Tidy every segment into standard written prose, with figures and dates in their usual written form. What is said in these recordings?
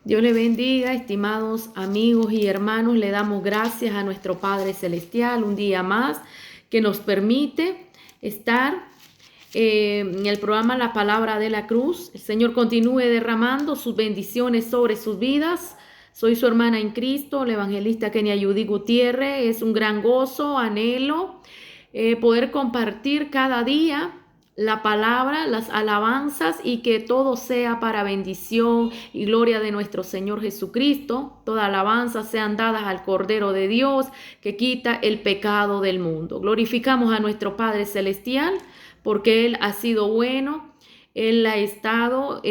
Dios le bendiga, estimados amigos y hermanos. Le damos gracias a nuestro Padre Celestial un día más que nos permite estar en el programa La Palabra de la Cruz. El Señor continúe derramando sus bendiciones sobre sus vidas. Soy su hermana en Cristo, la evangelista Kenia Judy Gutiérrez. Es un gran gozo, anhelo poder compartir cada día la palabra, las alabanzas y que todo sea para bendición y gloria de nuestro Señor Jesucristo. Toda alabanza sean dadas al Cordero de Dios que quita el pecado del mundo. Glorificamos a nuestro Padre Celestial porque Él ha sido bueno. Él ha estado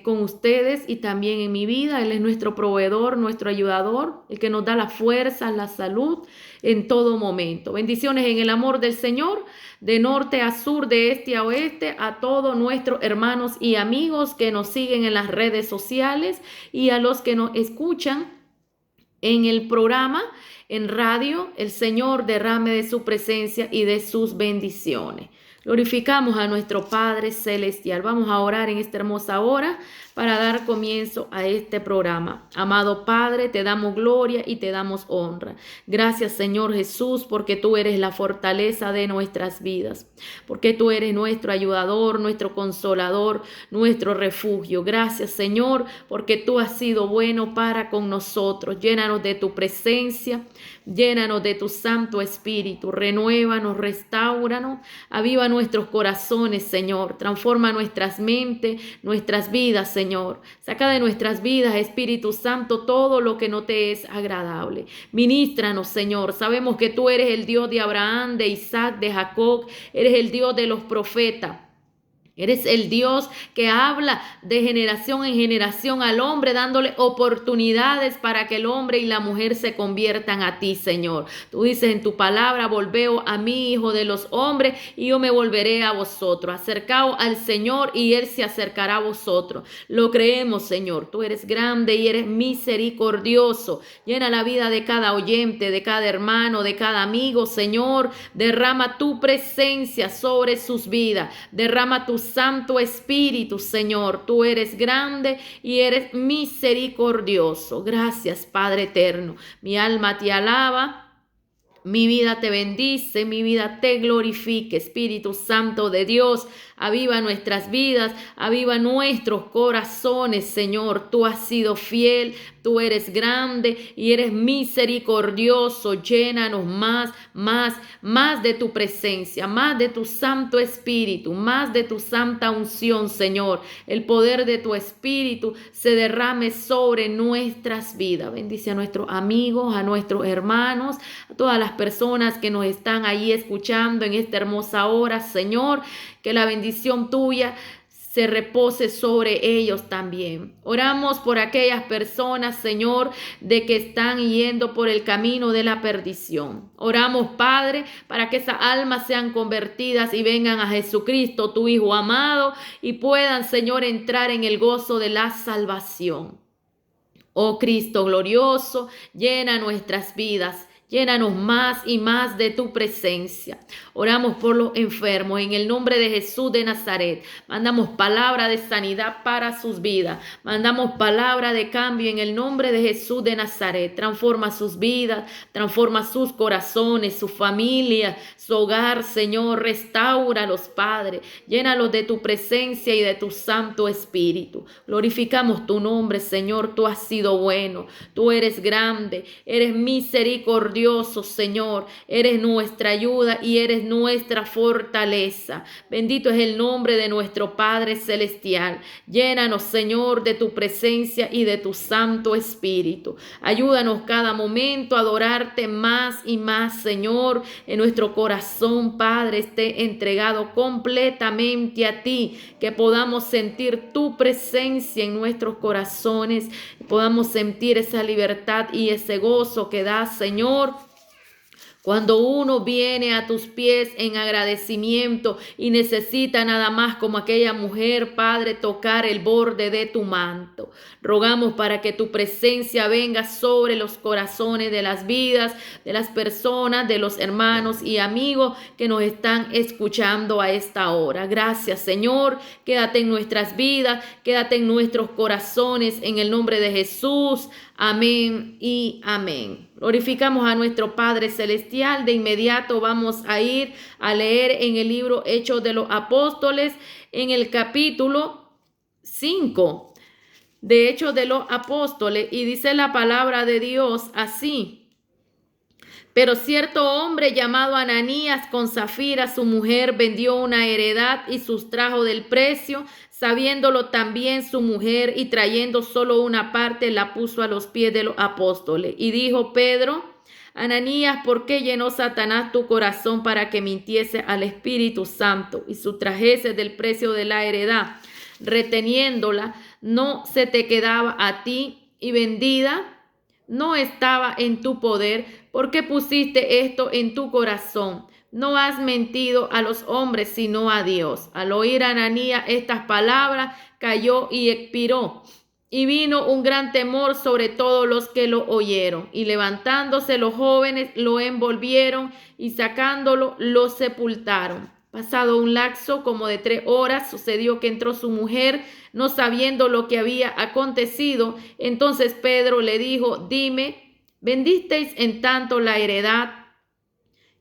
con ustedes y también en mi vida. Él es nuestro proveedor, nuestro ayudador, el que nos da la fuerza, la salud en todo momento. Bendiciones en el amor del Señor, de norte a sur, de este a oeste, a todos nuestros hermanos y amigos que nos siguen en las redes sociales y a los que nos escuchan en el programa, en radio. El Señor derrame de su presencia y de sus bendiciones. Glorificamos a nuestro Padre Celestial. Vamos a orar en esta hermosa hora para dar comienzo a este programa. Amado Padre, te damos gloria y te damos honra. Gracias, Señor Jesús, porque tú eres la fortaleza de nuestras vidas, porque tú eres nuestro ayudador, nuestro consolador, nuestro refugio. Gracias, Señor, porque tú has sido bueno para con nosotros. Llénanos de tu presencia, llénanos de tu Santo Espíritu, renuévanos, restáuranos, aviva nuestros corazones, Señor, transforma nuestras mentes, nuestras vidas, Señor. Saca de nuestras vidas, Espíritu Santo, todo lo que no te es agradable. Ministranos, Señor. Sabemos que tú eres el Dios de Abraham, de Isaac, de Jacob, eres el Dios de los profetas. Eres el Dios que habla de generación en generación al hombre, dándole oportunidades para que el hombre y la mujer se conviertan a ti, Señor. Tú dices en tu palabra: volveo a mí, hijo de los hombres, y yo me volveré a vosotros. Acercaos al Señor y Él se acercará a vosotros. Lo creemos, Señor. Tú eres grande y eres misericordioso. Llena la vida de cada oyente, de cada hermano, de cada amigo, Señor. Derrama tu presencia sobre sus vidas. Derrama tu Santo Espíritu, Señor. Tú eres grande y eres misericordioso. Gracias, Padre eterno. Mi alma te alaba. Mi vida te bendice, mi vida te glorifique. Espíritu Santo de Dios, aviva nuestras vidas, aviva nuestros corazones, Señor. Tú has sido fiel, tú eres grande y eres misericordioso. Llénanos más de tu presencia, más de tu Santo Espíritu, más de tu santa unción, Señor. El poder de tu Espíritu se derrame sobre nuestras vidas. Bendice a nuestros amigos, a nuestros hermanos, a todas las personas que nos están ahí escuchando en esta hermosa hora, Señor. Que la bendición tuya se repose sobre ellos también. Oramos por aquellas personas, Señor, de que están yendo por el camino de la perdición. Oramos, Padre, para que esas almas sean convertidas y vengan a Jesucristo, tu Hijo amado, y puedan, Señor, entrar en el gozo de la salvación. Oh Cristo glorioso, llena nuestras vidas. Llénanos más y más de tu presencia. Oramos por los enfermos en el nombre de Jesús de Nazaret. Mandamos palabra de sanidad para sus vidas. Mandamos palabra de cambio en el nombre de Jesús de Nazaret. Transforma sus vidas, transforma sus corazones, su familia, su hogar, Señor. Restáuralos, Padre. Llénalos de tu presencia y de tu Santo Espíritu. Glorificamos tu nombre, Señor. Tú has sido bueno. Tú eres grande. Eres misericordioso. Señor, eres nuestra ayuda y eres nuestra fortaleza. Bendito es el nombre de nuestro Padre Celestial. Llénanos, Señor, de tu presencia y de tu Santo Espíritu. Ayúdanos cada momento a adorarte más y más, Señor. En nuestro corazón, Padre, esté entregado completamente a ti. Que podamos sentir tu presencia en nuestros corazones. Podamos sentir esa libertad y ese gozo que da, Señor, Cuando uno viene a tus pies en agradecimiento y necesita nada más como aquella mujer, Padre, tocar el borde de tu manto. Rogamos para que tu presencia venga sobre los corazones de las vidas, de las personas, de los hermanos y amigos que nos están escuchando a esta hora. Gracias, Señor. Quédate en nuestras vidas, quédate en nuestros corazones, en el nombre de Jesús. Amén y amén. Glorificamos a nuestro Padre Celestial. De inmediato vamos a ir a leer en el libro Hechos de los Apóstoles, en el capítulo 5 de Hechos de los Apóstoles, y dice la palabra de Dios así. Pero cierto hombre llamado Ananías, con Zafira su mujer, vendió una heredad y sustrajo del precio, sabiéndolo también su mujer, y trayendo solo una parte la puso a los pies de los apóstoles. Y dijo Pedro: Ananías, ¿por qué llenó Satanás tu corazón para que mintiese al Espíritu Santo y sustrajese del precio de la heredad, reteniéndola? ¿No se te quedaba a ti y vendida? ¿No estaba en tu poder? ¿Por qué pusiste esto en tu corazón? No has mentido a los hombres, sino a Dios. Al oír Ananías estas palabras, cayó y expiró. Y vino un gran temor sobre todos los que lo oyeron. Y levantándose los jóvenes, lo envolvieron y sacándolo, lo sepultaron. Pasado un lapso como de 3 horas, sucedió que entró su mujer, no sabiendo lo que había acontecido. Entonces Pedro le dijo: Dime, ¿vendisteis en tanto la heredad?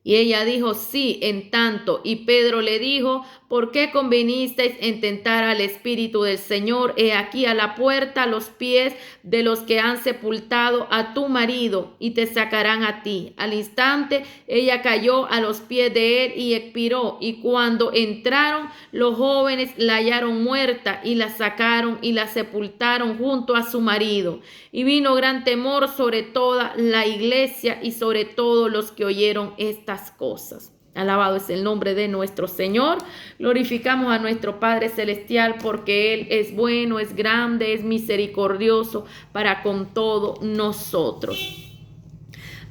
Y ella dijo: sí, en tanto. Y Pedro le dijo: ¿por qué convenisteis en tentar al Espíritu del Señor? He aquí a la puerta los pies de los que han sepultado a tu marido, y te sacarán a ti. Al instante ella cayó a los pies de él y expiró. Y cuando entraron los jóvenes, la hallaron muerta, y la sacaron y la sepultaron junto a su marido. Y vino gran temor sobre toda la iglesia y sobre todos los que oyeron estas cosas. Alabado es el nombre de nuestro Señor. Glorificamos a nuestro Padre Celestial, porque Él es bueno, es grande, es misericordioso para con todos nosotros.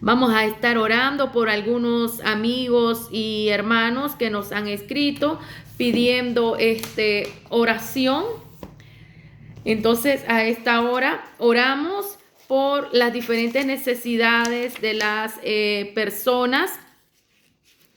Vamos a estar orando por algunos amigos y hermanos que nos han escrito pidiendo oración. Entonces, a esta hora oramos por las diferentes necesidades de las personas.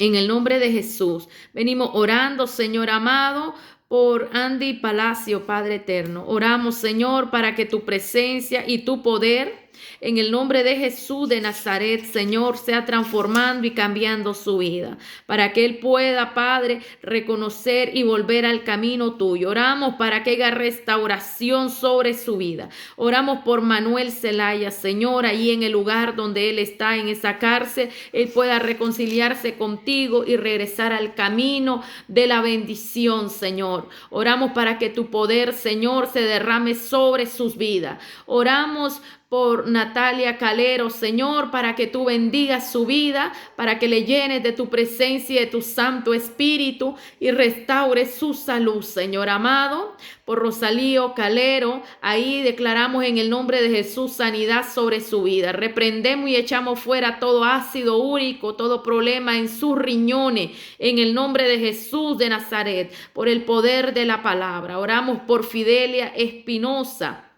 En el nombre de Jesús, venimos orando, Señor amado, por Andy Palacio, Padre eterno. Oramos, Señor, para que tu presencia y tu poder, en el nombre de Jesús de Nazaret, Señor, sea transformando y cambiando su vida, para que él pueda, Padre, reconocer y volver al camino tuyo. Oramos para que haya restauración sobre su vida. Oramos por Manuel Zelaya, Señor, ahí en el lugar donde él está, en esa cárcel, él pueda reconciliarse contigo y regresar al camino de la bendición, Señor. Oramos para que tu poder, Señor, se derrame sobre sus vidas. Oramos por Natalia Calero, Señor, para que tú bendigas su vida, para que le llenes de tu presencia y de tu Santo Espíritu y restaures su salud, Señor amado. Por Rosalío Calero, ahí declaramos en el nombre de Jesús sanidad sobre su vida. Reprendemos y echamos fuera todo ácido úrico, todo problema en sus riñones, en el nombre de Jesús de Nazaret, por el poder de la palabra. Oramos por Fidelia Espinosa,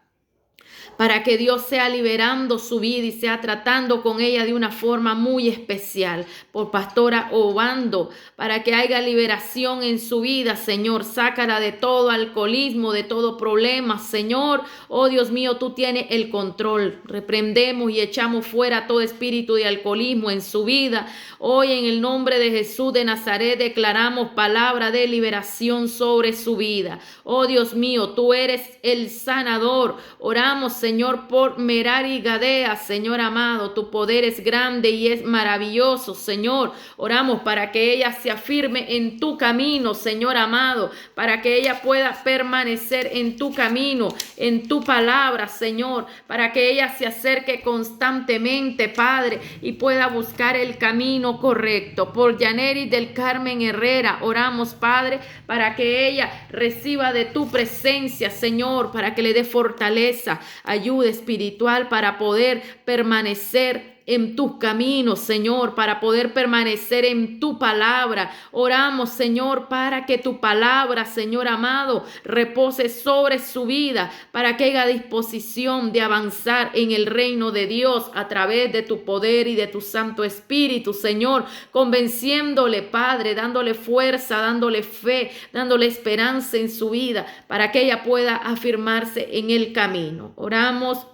para que Dios sea liberando su vida y sea tratando con ella de una forma muy especial. Por Pastora Obando, para que haya liberación en su vida, Señor. Sácala de todo alcoholismo, de todo problema, Señor. Oh Dios mío, tú tienes el control. Reprendemos y echamos fuera todo espíritu de alcoholismo en su vida. Hoy en el nombre de Jesús de Nazaret declaramos palabra de liberación sobre su vida. Oh Dios mío, tú eres el sanador. Oramos, Señor, por Merari Gadea, Señor amado, tu poder es grande y es maravilloso, Señor. Oramos para que ella se afirme en tu camino, Señor amado, para que ella pueda permanecer en tu camino, en tu palabra, Señor, para que ella se acerque constantemente, Padre, y pueda buscar el camino correcto. Por Yaneri del Carmen Herrera, oramos, Padre, para que ella reciba de tu presencia, Señor, para que le dé fortaleza, ayuda espiritual para poder permanecer en tus caminos, Señor, para poder permanecer en tu palabra. Oramos, Señor, para que tu palabra, Señor amado, repose sobre su vida, para que haya disposición de avanzar en el reino de Dios a través de tu poder y de tu Santo Espíritu, Señor, convenciéndole, Padre, dándole fuerza, dándole fe, dándole esperanza en su vida, para que ella pueda afirmarse en el camino. Oramos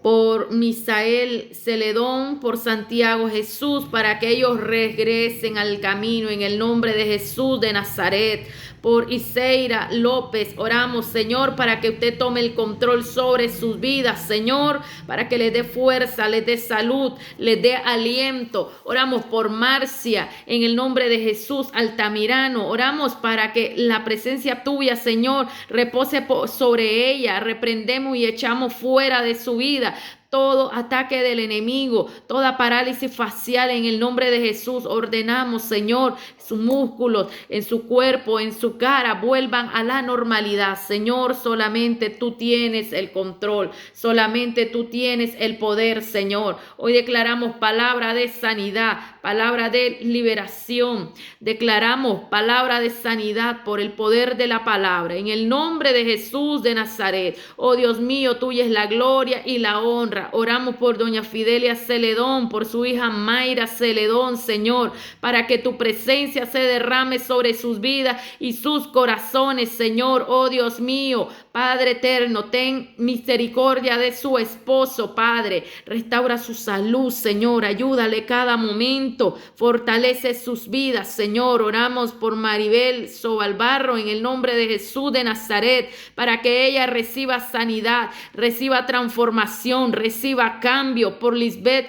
por Misael Celedón, por Santiago Jesús, para que ellos regresen al camino en el nombre de Jesús de Nazaret. Por Iseira López, oramos, Señor, para que usted tome el control sobre sus vidas, Señor, para que les dé fuerza, les dé salud, les dé aliento. Oramos por Marcia, en el nombre de Jesús Altamirano. Oramos para que la presencia tuya, Señor, repose sobre ella. Reprendemos y echamos fuera de su vida todo ataque del enemigo, toda parálisis facial en el nombre de Jesús. Ordenamos, Señor, sus músculos, en su cuerpo, en su cara, vuelvan a la normalidad. Señor, solamente tú tienes el control, solamente tú tienes el poder, Señor. Hoy declaramos palabra de sanidad, palabra de liberación. Declaramos palabra de sanidad por el poder de la palabra. En el nombre de Jesús de Nazaret. Oh Dios mío, tuya es la gloria y la honra. Oramos por doña Fidelia Celedón, por su hija Mayra Celedón, Señor, para que tu presencia se derrame sobre sus vidas y sus corazones, Señor. Oh Dios mío, Padre eterno, ten misericordia de su esposo, Padre. Restaura su salud, Señor. Ayúdale cada momento. Fortalece sus vidas, Señor. Oramos por Maribel Sobalbarro en el nombre de Jesús de Nazaret, para que ella reciba sanidad, reciba transformación, reciba cambio. Por Lisbeth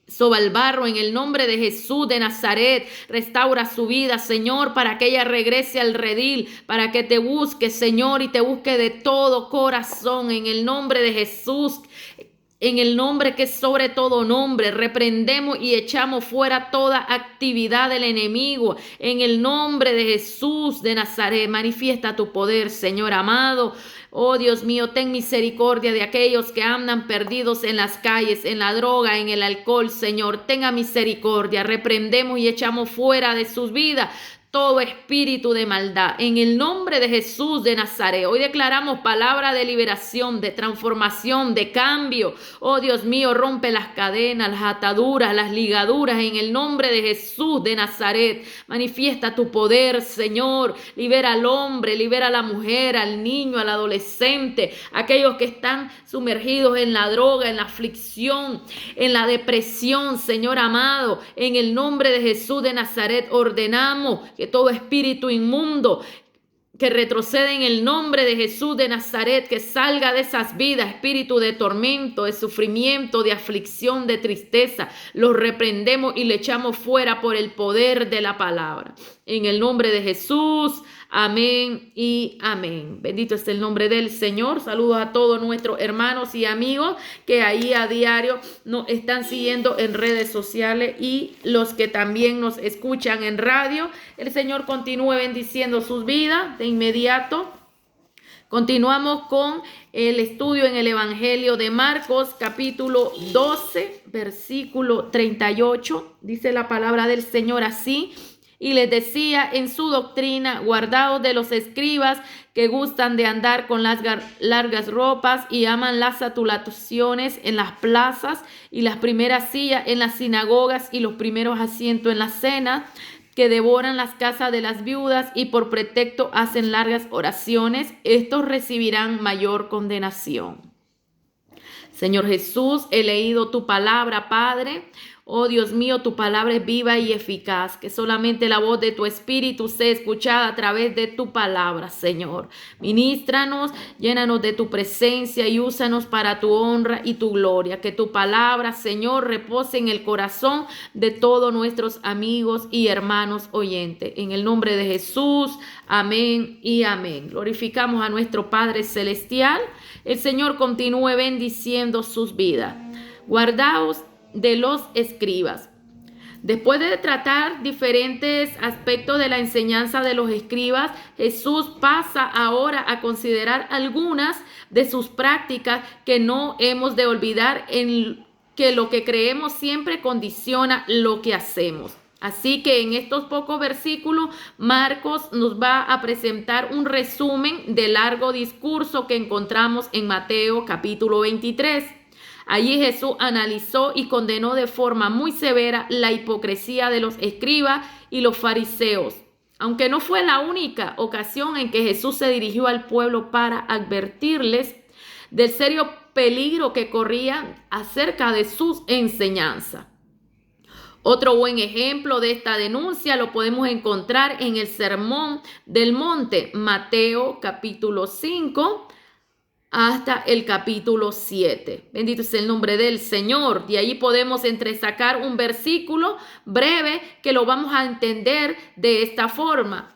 Sobalbarro, en el nombre de Jesús de Nazaret, restaura su vida, Señor, para que ella regrese al redil, para que te busque, Señor, y te busque de todo corazón, en el nombre de Jesús. En el nombre que es sobre todo nombre, reprendemos y echamos fuera toda actividad del enemigo. En el nombre de Jesús de Nazaret, manifiesta tu poder, Señor amado. Oh Dios mío, ten misericordia de aquellos que andan perdidos en las calles, en la droga, en el alcohol, Señor. Tenga misericordia, reprendemos y echamos fuera de sus vidas todo espíritu de maldad, en el nombre de Jesús de Nazaret. Hoy declaramos palabra de liberación, de transformación, de cambio. Oh Dios mío, rompe las cadenas, las ataduras, las ligaduras, en el nombre de Jesús de Nazaret. Manifiesta tu poder, Señor. Libera al hombre, libera a la mujer, al niño, al adolescente, aquellos que están sumergidos en la droga, en la aflicción, en la depresión, Señor amado. En el nombre de Jesús de Nazaret ordenamos que todo espíritu inmundo que retrocede en el nombre de Jesús de Nazaret, que salga de esas vidas, espíritu de tormento, de sufrimiento, de aflicción, de tristeza, los reprendemos y le echamos fuera por el poder de la palabra. En el nombre de Jesús, amén y amén. Bendito es el nombre del Señor. Saludos a todos nuestros hermanos y amigos que ahí a diario nos están siguiendo en redes sociales y los que también nos escuchan en radio. El Señor continúe bendiciendo sus vidas. De inmediato continuamos con el estudio en el Evangelio de Marcos, capítulo 12, versículo 38. Dice la palabra del Señor así: y les decía en su doctrina, guardaos de los escribas que gustan de andar con las largas ropas y aman las saturaciones en las plazas y las primeras sillas en las sinagogas y los primeros asientos en la cena, que devoran las casas de las viudas y por pretexto hacen largas oraciones. Estos recibirán mayor condenación. Señor Jesús, he leído tu palabra, Padre. Oh Dios mío, tu palabra es viva y eficaz, que solamente la voz de tu Espíritu sea escuchada a través de tu palabra, Señor. Ministranos, llénanos de tu presencia y úsanos para tu honra y tu gloria. Que tu palabra, Señor, repose en el corazón de todos nuestros amigos y hermanos oyentes. En el nombre de Jesús, amén y amén. Glorificamos a nuestro Padre Celestial. El Señor continúe bendiciendo sus vidas. Guardaos de los escribas. Después de tratar diferentes aspectos de la enseñanza de los escribas, Jesús pasa ahora a considerar algunas de sus prácticas que no hemos de olvidar en que lo que creemos siempre condiciona lo que hacemos. Así que en estos pocos versículos, Marcos nos va a presentar un resumen del largo discurso que encontramos en Mateo capítulo 23. Allí Jesús analizó y condenó de forma muy severa la hipocresía de los escribas y los fariseos. Aunque no fue la única ocasión en que Jesús se dirigió al pueblo para advertirles del serio peligro que corrían acerca de sus enseñanzas. Otro buen ejemplo de esta denuncia lo podemos encontrar en el Sermón del Monte, Mateo capítulo 5 hasta el capítulo 7. Bendito sea el nombre del Señor. De ahí podemos entresacar un versículo breve que lo vamos a entender de esta forma.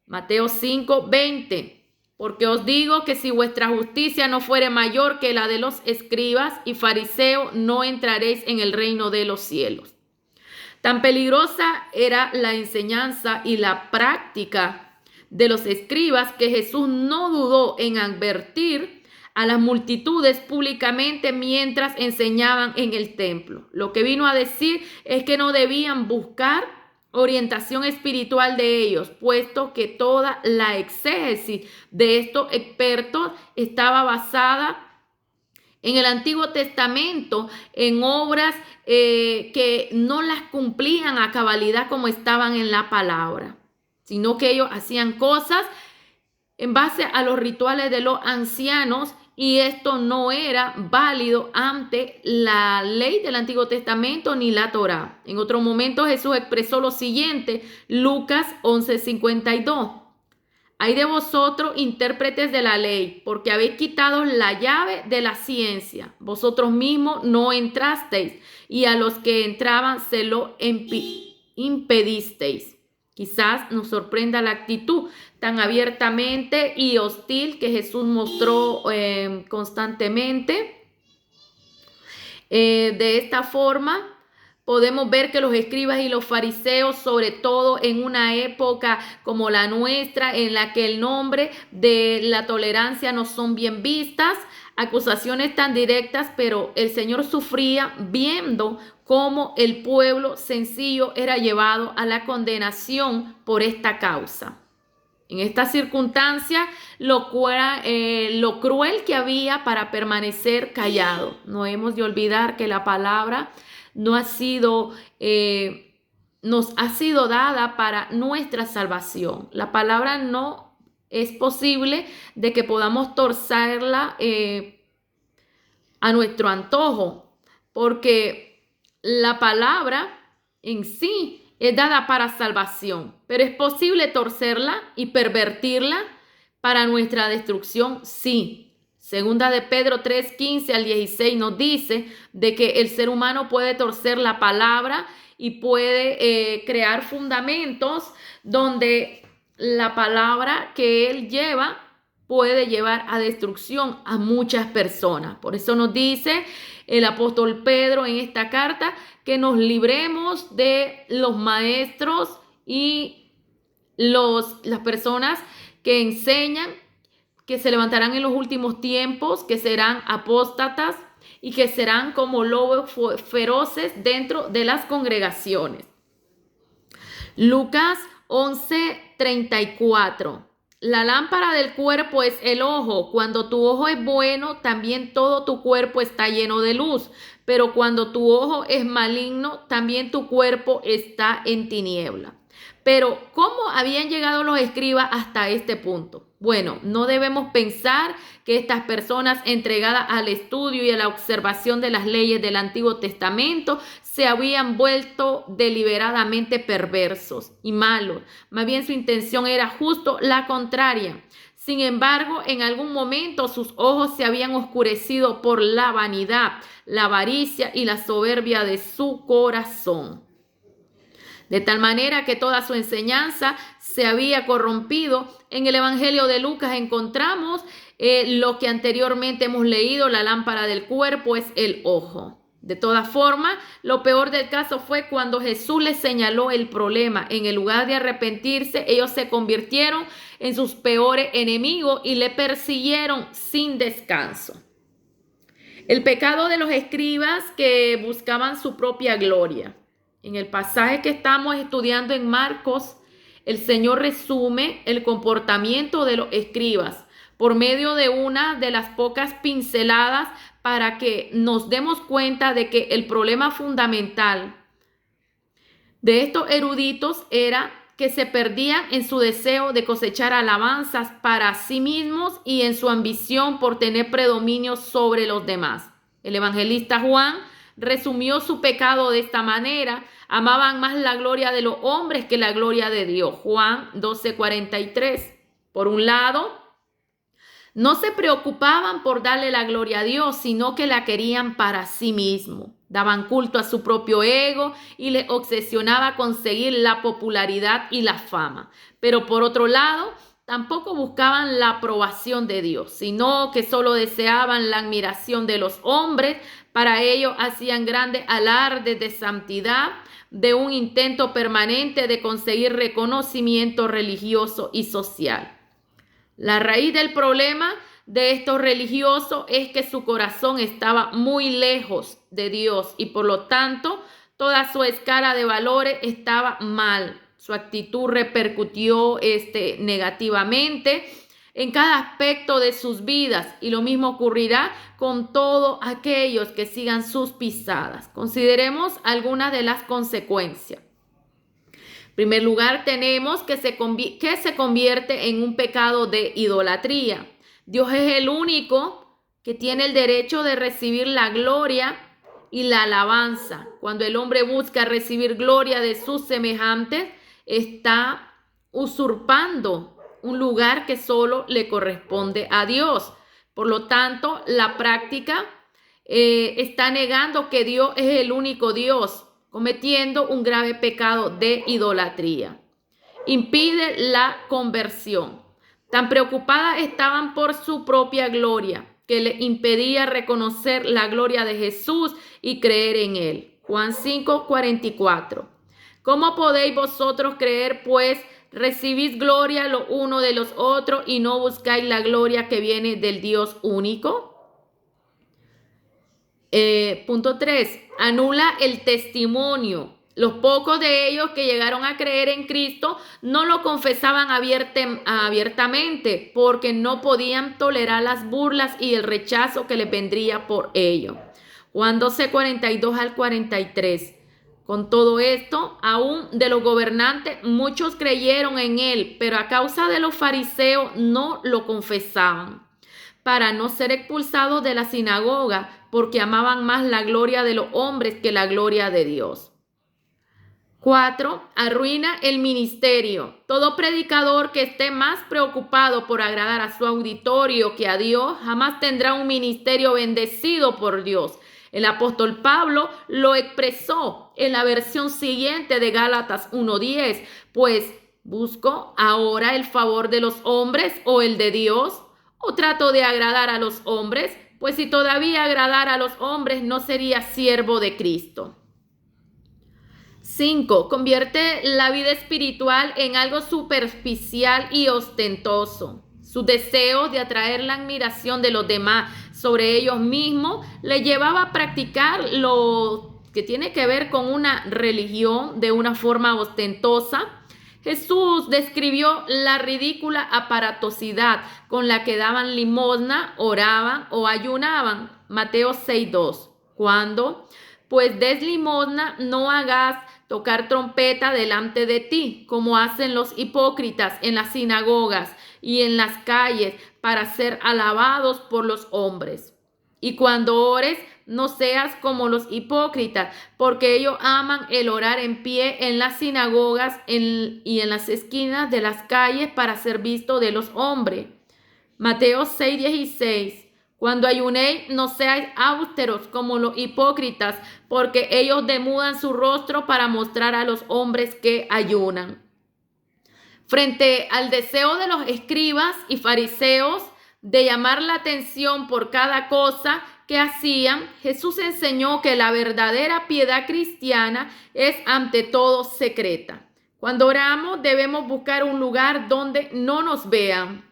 Mateo 5:20. Porque os digo que si vuestra justicia no fuere mayor que la de los escribas y fariseos, no entraréis en el reino de los cielos. Tan peligrosa era la enseñanza y la práctica de los escribas que Jesús no dudó en advertir a las multitudes públicamente mientras enseñaban en el templo. Lo que vino a decir es que no debían buscar orientación espiritual de ellos, puesto que toda la exégesis de estos expertos estaba basada en el Antiguo Testamento, en obras que no las cumplían a cabalidad como estaban en la palabra, sino que ellos hacían cosas en base a los rituales de los ancianos, y esto no era válido ante la ley del Antiguo Testamento ni la Torá. En otro momento Jesús expresó lo siguiente, Lucas 11:52. Hay de vosotros, intérpretes de la ley, porque habéis quitado la llave de la ciencia. Vosotros mismos no entrasteis, y a los que entraban se lo impedisteis. Quizás nos sorprenda la actitud tan abiertamente y hostil que Jesús mostró constantemente. De esta forma, podemos ver que los escribas y los fariseos, sobre todo en una época como la nuestra, en la que el nombre de la tolerancia no son bien vistas, acusaciones tan directas, pero el Señor sufría viendo cómo el pueblo sencillo era llevado a la condenación por esta causa. En esta circunstancia, lo cruel que había para permanecer callado. No hemos de olvidar que la palabra nos ha sido dada para nuestra salvación. La palabra no es posible de que podamos torcerla a nuestro antojo, porque la palabra en sí es dada para salvación, pero es posible torcerla y pervertirla para nuestra destrucción, sí. Segunda de Pedro 3:15 al 16 nos dice de que el ser humano puede torcer la palabra y puede crear fundamentos donde la palabra que él lleva puede llevar a destrucción a muchas personas. Por eso nos dice el apóstol Pedro en esta carta que nos libremos de los maestros y las personas que enseñan, que se levantarán en los últimos tiempos, que serán apóstatas y que serán como lobos feroces dentro de las congregaciones. Lucas 11:34. La lámpara del cuerpo es el ojo. Cuando tu ojo es bueno, también todo tu cuerpo está lleno de luz. Pero cuando tu ojo es maligno, también tu cuerpo está en tiniebla. Pero, ¿cómo habían llegado los escribas hasta este punto? Bueno, no debemos pensar que estas personas entregadas al estudio y a la observación de las leyes del Antiguo Testamento se habían vuelto deliberadamente perversos y malos. Más bien su intención era justo la contraria. Sin embargo, en algún momento sus ojos se habían oscurecido por la vanidad, la avaricia y la soberbia de su corazón. De tal manera que toda su enseñanza se había corrompido. En el Evangelio de Lucas encontramos lo que anteriormente hemos leído, la lámpara del cuerpo es el ojo. De todas formas, lo peor del caso fue cuando Jesús les señaló el problema. En el lugar de arrepentirse, ellos se convirtieron en sus peores enemigos y le persiguieron sin descanso. El pecado de los escribas que buscaban su propia gloria. En el pasaje que estamos estudiando en Marcos, el Señor resume el comportamiento de los escribas por medio de una de las pocas pinceladas para que nos demos cuenta de que el problema fundamental de estos eruditos era que se perdían en su deseo de cosechar alabanzas para sí mismos y en su ambición por tener predominio sobre los demás. El evangelista Juan resumió su pecado de esta manera: amaban más la gloria de los hombres que la gloria de Dios. Juan 12:43. Por un lado, no se preocupaban por darle la gloria a Dios, sino que la querían para sí mismos. Daban culto a su propio ego y les obsesionaba conseguir la popularidad y la fama. Pero por otro lado, tampoco buscaban la aprobación de Dios, sino que solo deseaban la admiración de los hombres. Para ello hacían grandes alardes de santidad, de un intento permanente de conseguir reconocimiento religioso y social. La raíz del problema de estos religiosos es que su corazón estaba muy lejos de Dios y por lo tanto toda su escala de valores estaba mal. Su actitud repercutió negativamente en cada aspecto de sus vidas y lo mismo ocurrirá con todos aquellos que sigan sus pisadas. Consideremos algunas de las consecuencias. En primer lugar, tenemos que se convierte en un pecado de idolatría. Dios es el único que tiene el derecho de recibir la gloria y la alabanza. Cuando el hombre busca recibir gloria de sus semejantes, está usurpando un lugar que solo le corresponde a Dios. Por lo tanto, la práctica está negando que Dios es el único Dios, cometiendo un grave pecado de idolatría. Impide la conversión. Tan preocupadas estaban por su propia gloria que les impedía reconocer la gloria de Jesús y creer en él. Juan 5:44. ¿Cómo podéis vosotros creer, pues recibís gloria los unos de los otros y no buscáis la gloria que viene del Dios único? Punto 3. Anula el testimonio. Los pocos de ellos que llegaron a creer en Cristo no lo confesaban abiertamente porque no podían tolerar las burlas y el rechazo que les vendría por ello. Juan 12:42 al 43. Con todo esto, aún de los gobernantes, muchos creyeron en él, pero a causa de los fariseos no lo confesaban, para no ser expulsados de la sinagoga, porque amaban más la gloria de los hombres que la gloria de Dios. 4. Arruina el ministerio. Todo predicador que esté más preocupado por agradar a su auditorio que a Dios, jamás tendrá un ministerio bendecido por Dios. El apóstol Pablo lo expresó en la versión siguiente de Gálatas 1:10. Pues, ¿busco ahora el favor de los hombres o el de Dios? ¿O trato de agradar a los hombres? Pues si todavía agradara a los hombres, no sería siervo de Cristo. 5. Convierte la vida espiritual en algo superficial y ostentoso. Su deseo de atraer la admiración de los demás sobre ellos mismos le llevaba a practicar lo que tiene que ver con una religión de una forma ostentosa. Jesús describió la ridícula aparatosidad con la que daban limosna, oraban o ayunaban. Mateo 6:2. Cuando pues des limosna, no hagas tocar trompeta delante de ti, como hacen los hipócritas en las sinagogas y en las calles, para ser alabados por los hombres. Y cuando ores, no seas como los hipócritas, porque ellos aman el orar en pie en las sinagogas y en las esquinas de las calles para ser visto de los hombres. Mateo 6:16. Cuando ayunéis, no seáis austeros como los hipócritas, porque ellos demudan su rostro para mostrar a los hombres que ayunan. Frente al deseo de los escribas y fariseos de llamar la atención por cada cosa que hacían, Jesús enseñó que la verdadera piedad cristiana es ante todo secreta. Cuando oramos, debemos buscar un lugar donde no nos vean.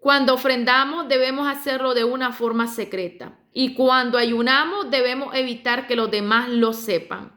Cuando ofrendamos debemos hacerlo de una forma secreta. Y cuando ayunamos debemos evitar que los demás lo sepan.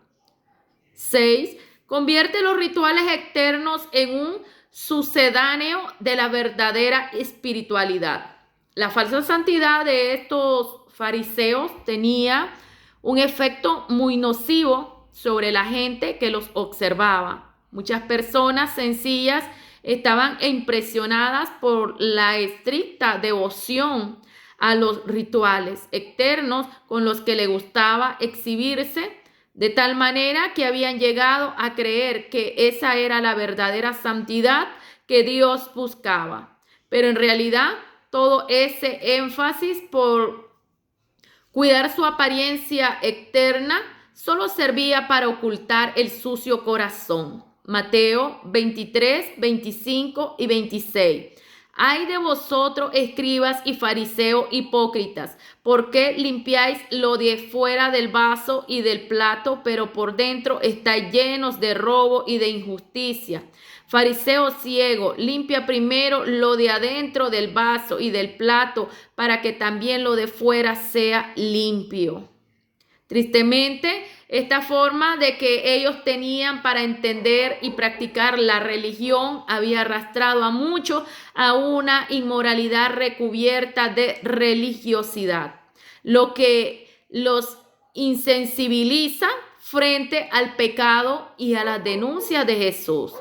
6. Convierte los rituales externos en un sucedáneo de la verdadera espiritualidad. La falsa santidad de estos fariseos tenía un efecto muy nocivo sobre la gente que los observaba. Muchas personas sencillas estaban impresionadas por la estricta devoción a los rituales externos con los que le gustaba exhibirse, de tal manera que habían llegado a creer que esa era la verdadera santidad que Dios buscaba. Pero en realidad todo ese énfasis por cuidar su apariencia externa solo servía para ocultar el sucio corazón. Mateo 23, 25 y 26. Ay de vosotros, escribas y fariseos hipócritas, porque limpiáis lo de fuera del vaso y del plato, pero por dentro estáis llenos de robo y de injusticia. Fariseo ciego, limpia primero lo de adentro del vaso y del plato, para que también lo de fuera sea limpio. Tristemente, esta forma de que ellos tenían para entender y practicar la religión había arrastrado a muchos a una inmoralidad recubierta de religiosidad, lo que los insensibiliza frente al pecado y a las denuncias de Jesús.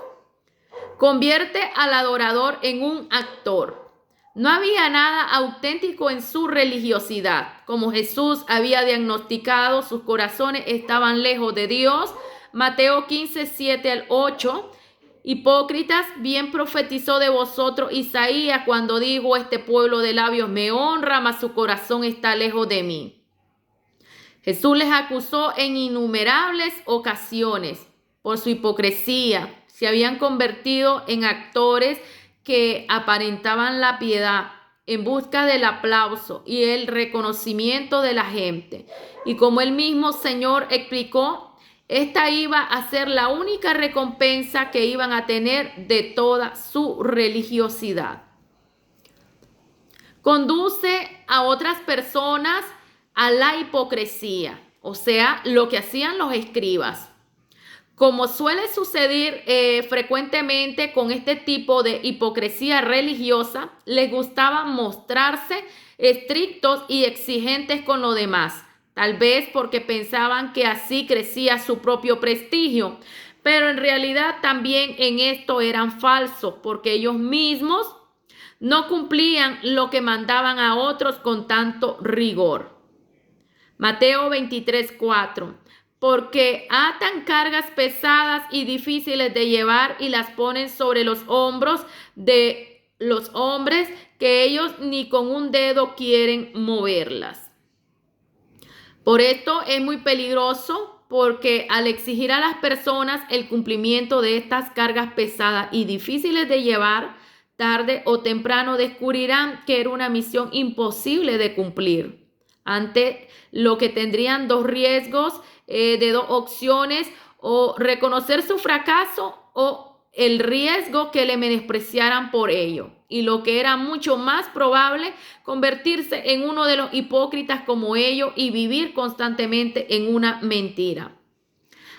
Convierte al adorador en un actor. No había nada auténtico en su religiosidad. Como Jesús había diagnosticado, sus corazones estaban lejos de Dios. Mateo 15, 7 al 8. Hipócritas, bien profetizó de vosotros Isaías cuando dijo: este pueblo de labios me honra, mas su corazón está lejos de mí. Jesús les acusó en innumerables ocasiones por su hipocresía. Se habían convertido en actores que aparentaban la piedad en busca del aplauso y el reconocimiento de la gente. Y como el mismo Señor explicó, esta iba a ser la única recompensa que iban a tener de toda su religiosidad. Conduce a otras personas a la hipocresía, o sea, lo que hacían los escribas. Como suele suceder frecuentemente con este tipo de hipocresía religiosa, les gustaba mostrarse estrictos y exigentes con los demás, tal vez porque pensaban que así crecía su propio prestigio, pero en realidad también en esto eran falsos, porque ellos mismos no cumplían lo que mandaban a otros con tanto rigor. Mateo 23, 4. Porque atan cargas pesadas y difíciles de llevar y las ponen sobre los hombros de los hombres, que ellos ni con un dedo quieren moverlas. Por esto es muy peligroso, porque al exigir a las personas el cumplimiento de estas cargas pesadas y difíciles de llevar, tarde o temprano descubrirán que era una misión imposible de cumplir. Ante lo que tendrían dos riesgos, de dos opciones: o reconocer su fracaso o el riesgo que le menospreciaran por ello. Y lo que era mucho más probable, convertirse en uno de los hipócritas como ellos y vivir constantemente en una mentira.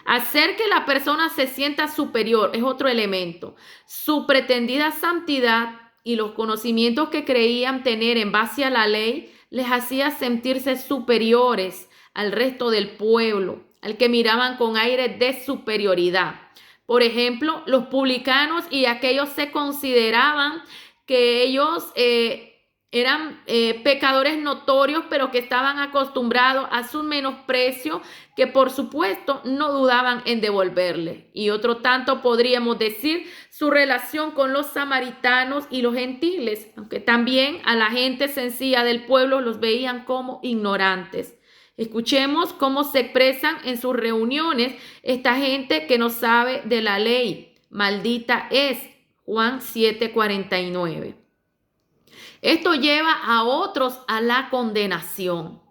Hacer que la persona se sienta superior es otro elemento. Su pretendida santidad y los conocimientos que creían tener en base a la ley les hacía sentirse superiores al resto del pueblo, al que miraban con aire de superioridad. Por ejemplo, los publicanos y aquellos se consideraban que ellos eran pecadores notorios, pero que estaban acostumbrados a su menosprecio, que por supuesto no dudaban en devolverle. Y otro tanto podríamos decir su relación con los samaritanos y los gentiles, aunque también a la gente sencilla del pueblo los veían como ignorantes. Escuchemos cómo se expresan en sus reuniones esta gente que no sabe de la ley. Maldita es. Juan 7:49. Esto lleva a otros a la condenación.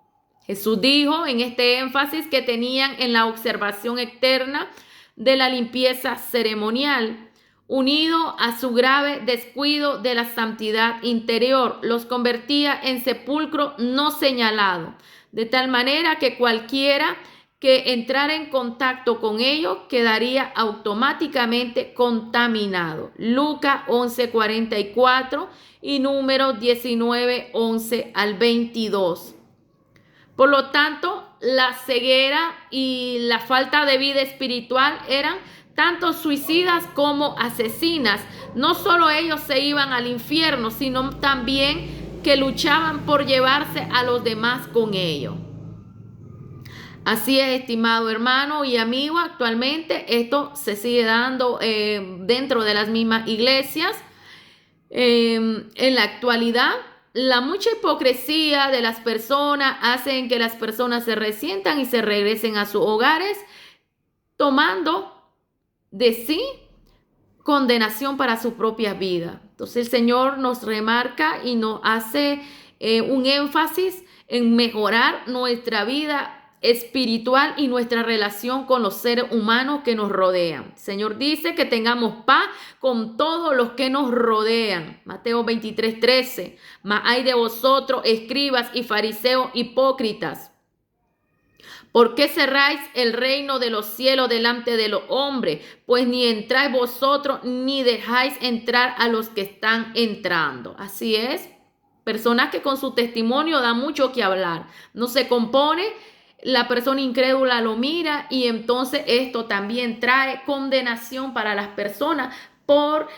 Jesús dijo en este énfasis que tenían en la observación externa de la limpieza ceremonial. unido a su grave descuido de la santidad interior, los convertía en sepulcro no señalado, de tal manera que cualquiera que entrara en contacto con ellos quedaría automáticamente contaminado. Lucas 11:44 y Números 19:11 al 22. Por lo tanto, la ceguera y la falta de vida espiritual eran tanto suicidas como asesinas. No solo ellos se iban al infierno, sino también que luchaban por llevarse a los demás con ellos. Así es, estimado hermano y amigo, actualmente esto se sigue dando dentro de las mismas iglesias. En la actualidad, la mucha hipocresía de las personas hacen que las personas se resientan y se regresen a sus hogares, tomando de sí condenación para su propia vida. Entonces el Señor nos remarca y nos hace un énfasis en mejorar nuestra vida espiritual y nuestra relación con los seres humanos que nos rodean. El Señor dice que tengamos paz con todos los que nos rodean. Mateo 23:13. Mas hay de vosotros, escribas y fariseos hipócritas, ¿por qué cerráis el reino de los cielos delante de los hombres? Pues ni entráis vosotros, ni dejáis entrar a los que están entrando. Así es, personas que con su testimonio dan mucho que hablar. No se compone, la persona incrédula lo mira y entonces esto también trae condenación para las personas por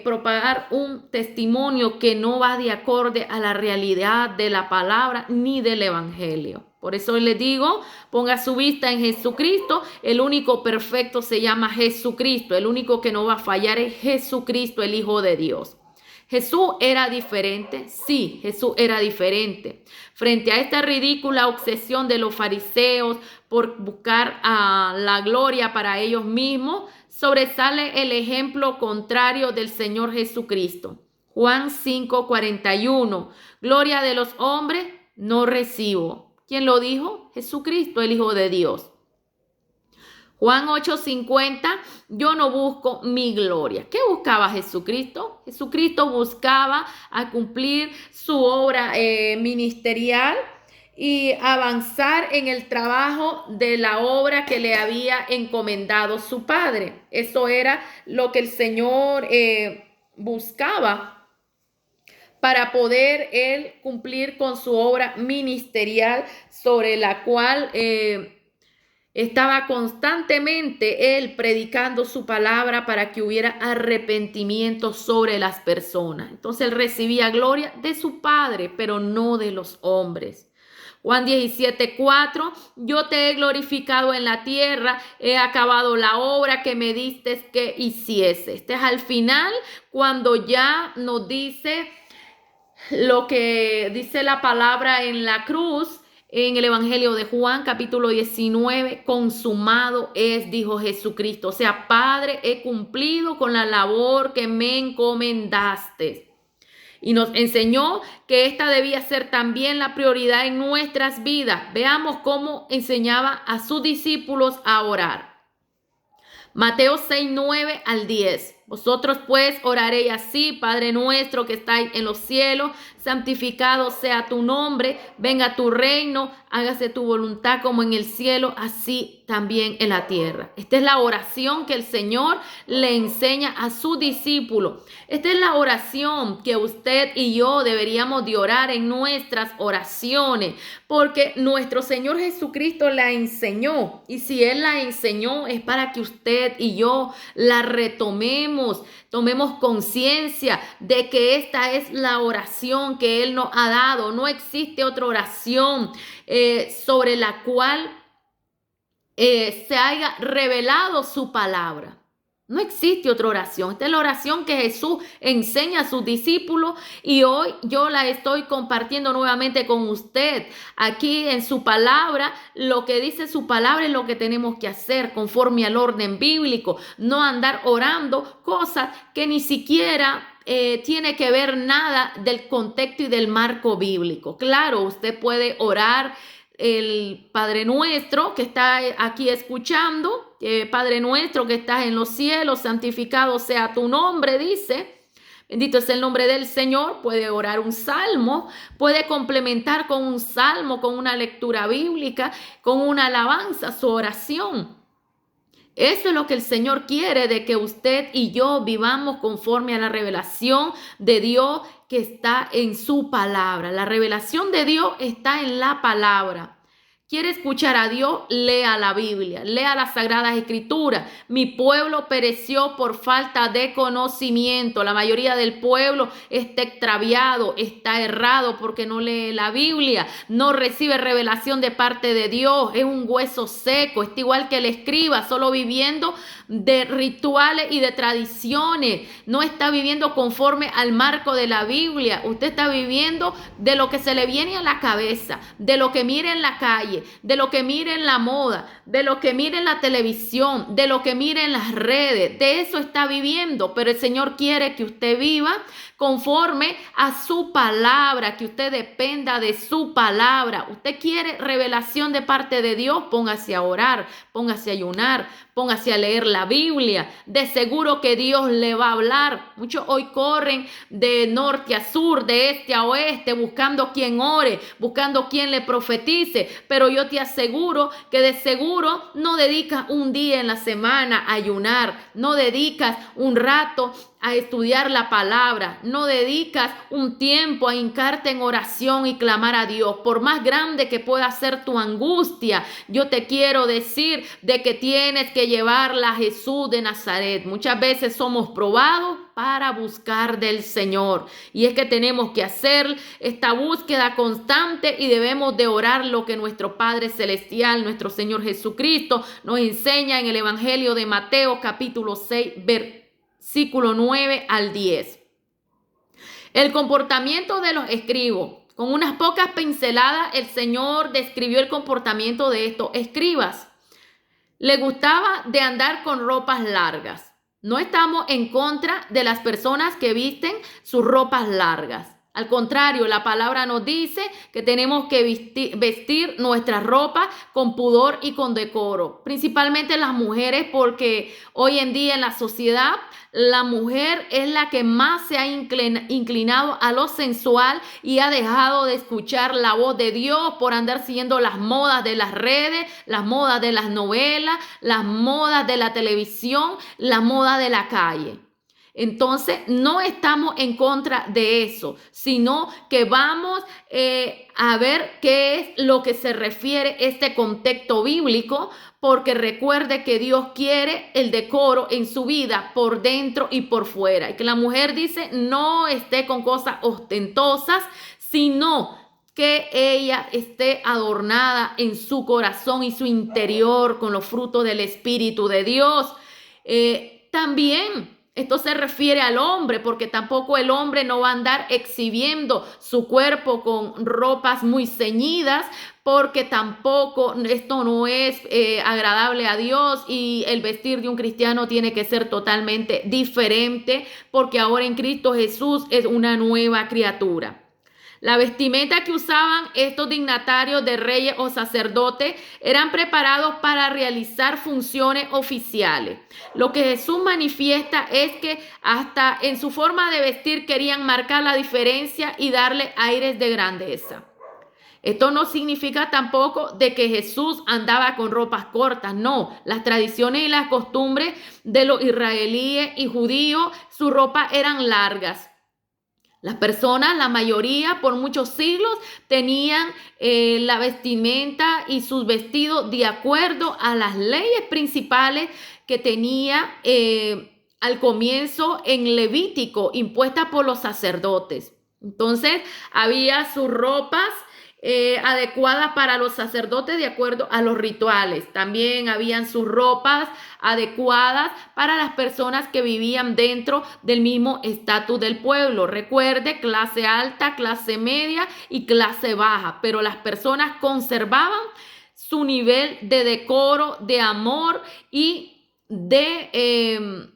propagar un testimonio que no va de acorde a la realidad de la palabra ni del evangelio. Por eso les digo, ponga su vista en Jesucristo. El único perfecto se llama Jesucristo. El único que no va a fallar es Jesucristo, el Hijo de Dios. Jesús era diferente, sí, Jesús era diferente. Frente a esta ridícula obsesión de los fariseos por buscar la gloria para ellos mismos, sobresale el ejemplo contrario del Señor Jesucristo. Juan 5:41, gloria de los hombres no recibo. ¿Quién lo dijo? Jesucristo, el Hijo de Dios. Juan 8:50, yo no busco mi gloria. ¿Qué buscaba Jesucristo? Jesucristo buscaba a cumplir su obra ministerial y avanzar en el trabajo de la obra que le había encomendado su Padre. Eso era lo que el Señor buscaba para poder él cumplir con su obra ministerial, sobre la cual estaba constantemente él predicando su palabra para que hubiera arrepentimiento sobre las personas. Entonces él recibía gloria de su Padre, pero no de los hombres. Juan 17:4, yo te he glorificado en la tierra, he acabado la obra que me diste que hiciese. Este es al final, cuando ya nos dice lo que dice la palabra en la cruz. En el Evangelio de Juan, capítulo 19, consumado es, dijo Jesucristo. O sea, Padre, he cumplido con la labor que me encomendaste. Y nos enseñó que esta debía ser también la prioridad en nuestras vidas. Veamos cómo enseñaba a sus discípulos a orar. Mateo 6:9 al 10. Vosotros pues oraréis así: Padre nuestro que estáis en los cielos, santificado sea tu nombre, venga tu reino, hágase tu voluntad como en el cielo, así también en la tierra. Esta es la oración que el Señor le enseña a sus discípulos. Esta es la oración que usted y yo deberíamos de orar en nuestras oraciones, porque nuestro Señor Jesucristo la enseñó. Y si Él la enseñó es para que usted y yo la retomemos, tomemos conciencia de que esta es la oración que Él nos ha dado. No existe otra oración sobre la cual se haya revelado su palabra. No existe otra oración. Esta es la oración que Jesús enseña a sus discípulos y hoy yo la estoy compartiendo nuevamente con usted. Aquí en su palabra, lo que dice su palabra es lo que tenemos que hacer conforme al orden bíblico. No andar orando cosas que ni siquiera tiene que ver nada del contexto y del marco bíblico. Claro, usted puede orar el Padre Nuestro que está aquí escuchando, Padre nuestro que estás en los cielos, santificado sea tu nombre, dice. Bendito es el nombre del Señor. Puede orar un salmo, puede complementar con un salmo, con una lectura bíblica, con una alabanza, su oración. Eso es lo que el Señor quiere, de que usted y yo vivamos conforme a la revelación de Dios que está en su palabra. La revelación de Dios está en la palabra. ¿Quiere escuchar a Dios? Lea la Biblia, lea las Sagradas Escrituras. Mi pueblo pereció por falta de conocimiento. La mayoría del pueblo está extraviado, está errado porque no lee la Biblia, no recibe revelación de parte de Dios. Es un hueso seco, está igual que el escriba, solo viviendo de rituales y de tradiciones. No está viviendo conforme al marco de la Biblia. Usted está viviendo de lo que se le viene a la cabeza, de lo que mire en la calle, de lo que mire en la moda, de lo que mire en la televisión, de lo que mire en las redes. De eso está viviendo, pero el Señor quiere que usted viva conforme a su palabra, que usted dependa de su palabra. Usted quiere revelación de parte de Dios, póngase a orar, póngase a ayunar, póngase a leer la Biblia. De seguro que Dios le va a hablar. Muchos hoy corren de norte a sur, de este a oeste, buscando quien ore, buscando quien le profetice. Pero yo te aseguro que de seguro no dedicas un día en la semana a ayunar, no dedicas un rato a estudiar la palabra, no dedicas un tiempo a hincarte en oración y clamar a Dios. Por más grande que pueda ser tu angustia, yo te quiero decir de que tienes que llevarla a Jesús de Nazaret. Muchas veces somos probados para buscar del Señor, y es que tenemos que hacer esta búsqueda constante y debemos de orar lo que nuestro Padre Celestial, nuestro Señor Jesucristo, nos enseña en el Evangelio de Mateo capítulo 6, versículo 9 al 10. El comportamiento de los escribos. Con unas pocas pinceladas, el Señor describió el comportamiento de estos escribas. Le gustaba de andar con ropas largas. No estamos en contra de las personas que visten sus ropas largas. Al contrario, la palabra nos dice que tenemos que vestir nuestras ropas con pudor y con decoro. Principalmente las mujeres, porque hoy en día en la sociedad la mujer es la que más se ha inclinado a lo sensual y ha dejado de escuchar la voz de Dios por andar siguiendo las modas de las redes, las modas de las novelas, las modas de la televisión, la moda de la calle. Entonces, no estamos en contra de eso, sino que vamos a ver qué es lo que se refiere este contexto bíblico, porque recuerde que Dios quiere el decoro en su vida por dentro y por fuera. Y que la mujer dice no esté con cosas ostentosas, sino que ella esté adornada en su corazón y su interior con los frutos del Espíritu de Dios. También esto se refiere al hombre, porque tampoco el hombre no va a andar exhibiendo su cuerpo con ropas muy ceñidas, porque tampoco esto no es agradable a Dios, y el vestir de un cristiano tiene que ser totalmente diferente, porque ahora en Cristo Jesús es una nueva criatura. La vestimenta que usaban estos dignatarios de reyes o sacerdotes eran preparados para realizar funciones oficiales. Lo que Jesús manifiesta es que hasta en su forma de vestir querían marcar la diferencia y darle aires de grandeza. Esto no significa tampoco de que Jesús andaba con ropas cortas, no. Las tradiciones y las costumbres de los israelíes y judíos, su ropa eran largas. Las personas, la mayoría, por muchos siglos, tenían la vestimenta y sus vestidos de acuerdo a las leyes principales que tenía al comienzo en Levítico, impuestas por los sacerdotes. Entonces, había sus ropas adecuadas para los sacerdotes de acuerdo a los rituales. También habían sus ropas adecuadas para las personas que vivían dentro del mismo estatus del pueblo. Recuerde, clase alta, clase media y clase baja, pero las personas conservaban su nivel de decoro, de amor y de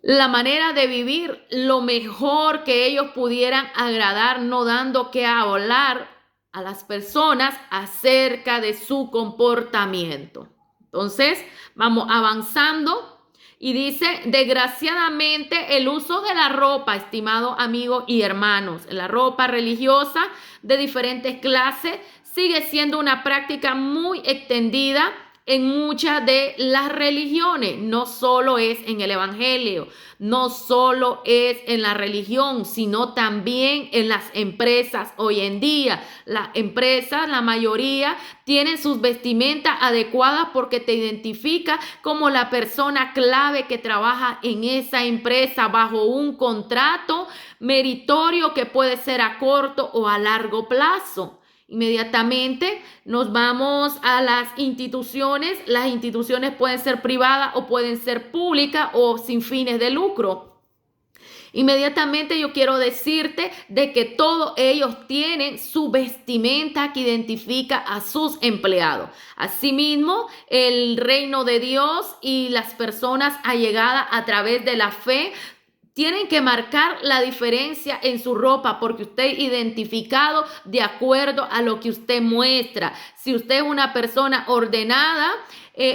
la manera de vivir lo mejor que ellos pudieran agradar, no dando que hablar a las personas acerca de su comportamiento. Entonces, vamos avanzando. Y dice, desgraciadamente, el uso de la ropa, estimados amigos y hermanos, la ropa religiosa de diferentes clases sigue siendo una práctica muy extendida en muchas de las religiones. No solo es en el evangelio, no solo es en la religión, sino también en las empresas. Hoy en día, las empresas, la mayoría, tienen sus vestimentas adecuadas porque te identifica como la persona clave que trabaja en esa empresa bajo un contrato meritorio que puede ser a corto o a largo plazo. Inmediatamente nos vamos a las instituciones. Las instituciones pueden ser privadas o pueden ser públicas o sin fines de lucro. Inmediatamente yo quiero decirte de que todos ellos tienen su vestimenta que identifica a sus empleados. Asimismo, el reino de Dios y las personas allegadas a través de la fe tienen que marcar la diferencia en su ropa porque usted es identificado de acuerdo a lo que usted muestra. Si usted es una persona ordenada,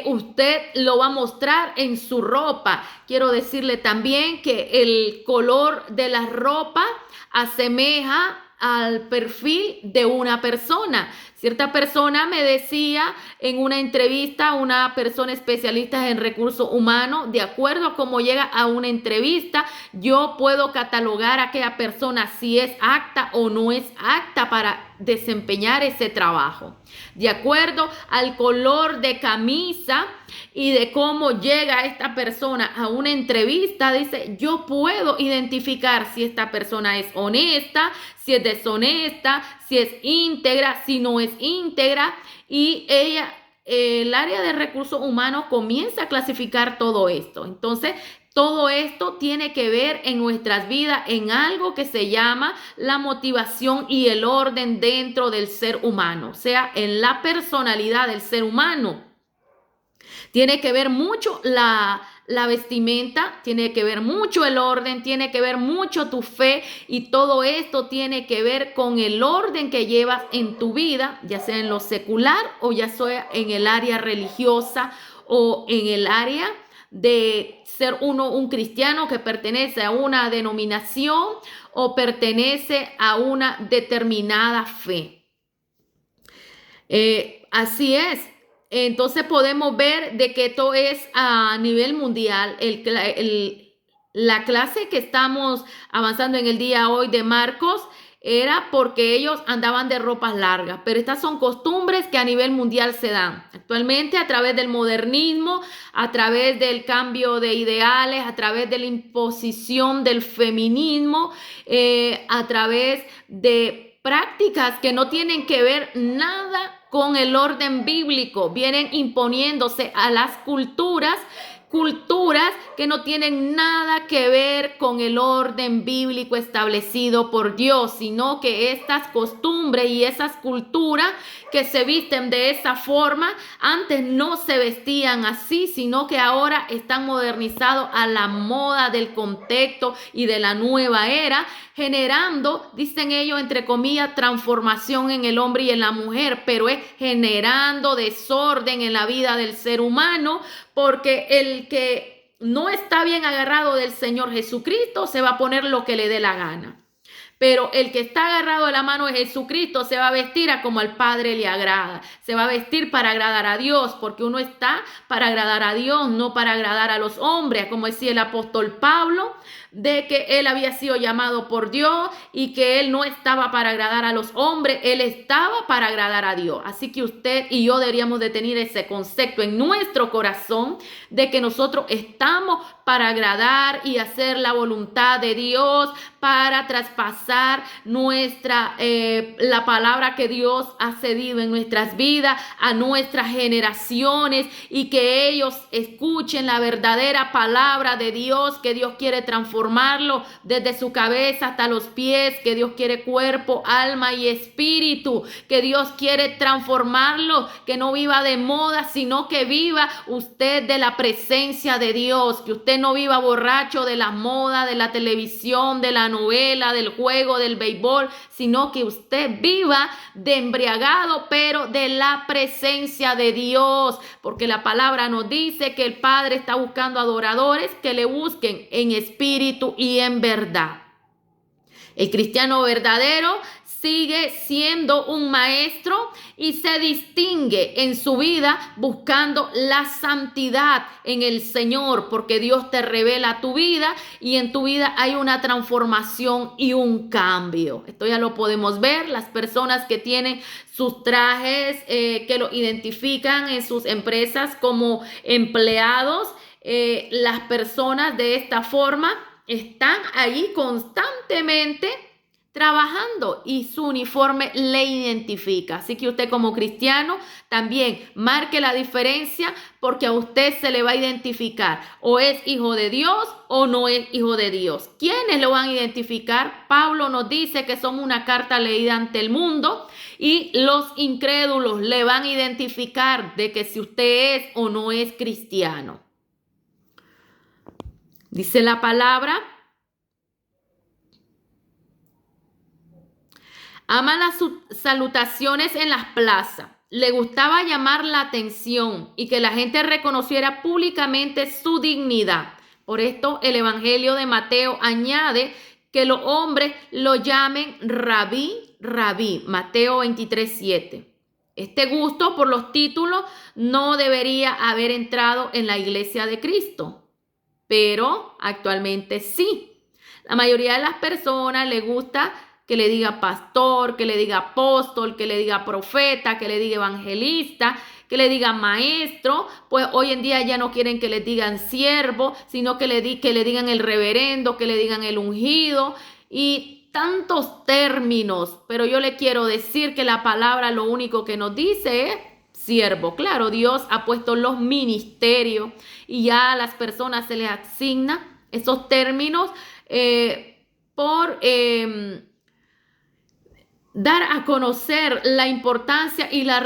usted lo va a mostrar en su ropa. Quiero decirle también que el color de la ropa asemeja al perfil de una persona. Cierta persona me decía en una entrevista, una persona especialista en recursos humanos, de acuerdo a cómo llega a una entrevista, yo puedo catalogar a aquella persona si es apta o no es apta para desempeñar ese trabajo. De acuerdo al color de camisa y de cómo llega esta persona a una entrevista, dice, yo puedo identificar si esta persona es honesta, si es deshonesta, si es íntegra, si no es íntegra. Y ella, el área de recursos humanos comienza a clasificar todo esto. Entonces, todo esto tiene que ver en nuestras vidas en algo que se llama la motivación y el orden dentro del ser humano, o sea, en la personalidad del ser humano. Tiene que ver mucho la vestimenta, tiene que ver mucho el orden, tiene que ver mucho tu fe y todo esto tiene que ver con el orden que llevas en tu vida, ya sea en lo secular o ya sea en el área religiosa o en el área de ser uno un cristiano que pertenece a una denominación o pertenece a una determinada fe. Así es. Entonces podemos ver de que esto es a nivel mundial. La clase que estamos avanzando en el día hoy de Marcos era porque ellos andaban de ropas largas, pero estas son costumbres que a nivel mundial se dan. Actualmente a través del modernismo, a través del cambio de ideales, a través de la imposición del feminismo, a través de prácticas que no tienen que ver nada con el orden bíblico, vienen imponiéndose a las culturas que no tienen nada que ver con el orden bíblico establecido por Dios, sino que estas costumbres y esas culturas que se visten de esa forma, antes no se vestían así, sino que ahora están modernizados a la moda del contexto y de la nueva era, generando, dicen ellos, entre comillas, transformación en el hombre y en la mujer, pero es generando desorden en la vida del ser humano, porque el que no está bien agarrado del Señor Jesucristo se va a poner lo que le dé la gana. Pero el que está agarrado de la mano de Jesucristo se va a vestir a como al Padre le agrada. Se va a vestir para agradar a Dios, porque uno está para agradar a Dios, no para agradar a los hombres. Como decía el apóstol Pablo, de que él había sido llamado por Dios y que él no estaba para agradar a los hombres, él estaba para agradar a Dios. Así que usted y yo deberíamos de tener ese concepto en nuestro corazón de que nosotros estamos para agradar y hacer la voluntad de Dios, para traspasar la palabra que Dios ha cedido en nuestras vidas a nuestras generaciones y que ellos escuchen la verdadera palabra de Dios que Dios quiere transformar transformarlo desde su cabeza hasta los pies, que Dios quiere cuerpo, alma y espíritu, que Dios quiere transformarlo, que no viva de moda, sino que viva usted de la presencia de Dios, que usted no viva borracho de la moda, de la televisión, de la novela, del juego, del béisbol, sino que usted viva de embriagado, pero de la presencia de Dios, porque la palabra nos dice que el Padre está buscando adoradores que le busquen en espíritu y en verdad. El cristiano verdadero sigue siendo un maestro y se distingue en su vida buscando la santidad en el Señor, porque Dios te revela tu vida y en tu vida hay una transformación y un cambio. Esto ya lo podemos ver, las personas que tienen sus trajes que lo identifican en sus empresas como empleados, las personas de esta forma están ahí constantemente trabajando y su uniforme le identifica. Así que usted como cristiano también marque la diferencia, porque a usted se le va a identificar o es hijo de Dios o no es hijo de Dios. ¿Quiénes lo van a identificar? Pablo nos dice que son una carta leída ante el mundo y los incrédulos le van a identificar de que si usted es o no es cristiano. Dice la palabra: ama las salutaciones en las plazas. Le gustaba llamar la atención y que la gente reconociera públicamente su dignidad. Por esto el Evangelio de Mateo añade que los hombres lo llamen rabí, rabí. Mateo 23:7. Este gusto por los títulos no debería haber entrado en la iglesia de Cristo, pero actualmente sí. La mayoría de las personas les gusta que le diga pastor, que le diga apóstol, que le diga profeta, que le diga evangelista, que le diga maestro. Pues hoy en día ya no quieren que le digan siervo, sino que le digan el reverendo, que le digan el ungido y tantos términos. Pero yo le quiero decir que la palabra lo único que nos dice es siervo. Claro, Dios ha puesto los ministerios y ya a las personas se les asigna esos términos por dar a conocer la importancia y la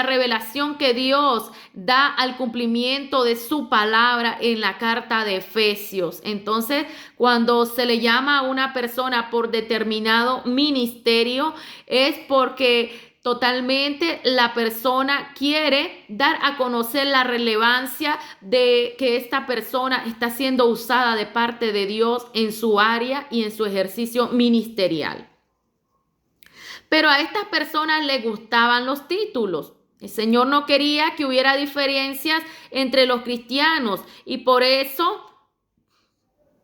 revelación que Dios da al cumplimiento de su palabra en la carta de Efesios. Entonces, cuando se le llama a una persona por determinado ministerio, es porque totalmente la persona quiere dar a conocer la relevancia de que esta persona está siendo usada de parte de Dios en su área y en su ejercicio ministerial. Pero a estas personas les gustaban los títulos. El Señor no quería que hubiera diferencias entre los cristianos y por eso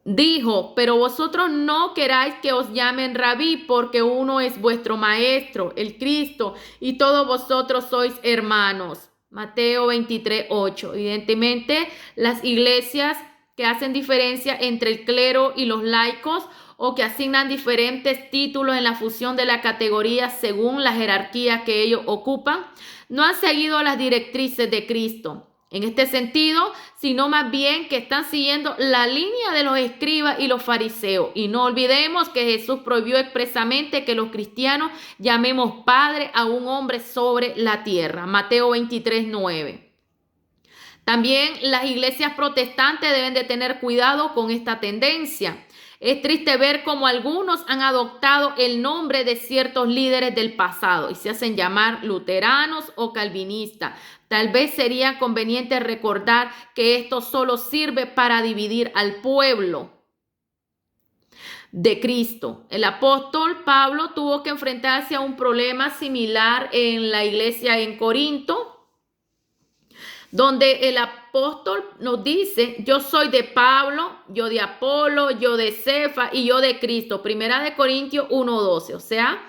dijo: pero vosotros no queráis que os llamen rabí, porque uno es vuestro maestro, el Cristo, y todos vosotros sois hermanos. Mateo 23:8. Evidentemente, las iglesias que hacen diferencia entre el clero y los laicos, o que asignan diferentes títulos en la fusión de la categoría según la jerarquía que ellos ocupan, no han seguido las directrices de Cristo en este sentido, sino más bien que están siguiendo la línea de los escribas y los fariseos. Y no olvidemos que Jesús prohibió expresamente que los cristianos llamemos Padre a un hombre sobre la tierra. Mateo 23:9. También las iglesias protestantes deben de tener cuidado con esta tendencia. Es triste ver cómo algunos han adoptado el nombre de ciertos líderes del pasado y se hacen llamar luteranos o calvinistas. Tal vez sería conveniente recordar que esto solo sirve para dividir al pueblo de Cristo. El apóstol Pablo tuvo que enfrentarse a un problema similar en la iglesia en Corinto, donde el apóstol nos dice: yo soy de Pablo, yo de Apolo, yo de Cefa y yo de Cristo. Primera de Corintios 1:12. O sea,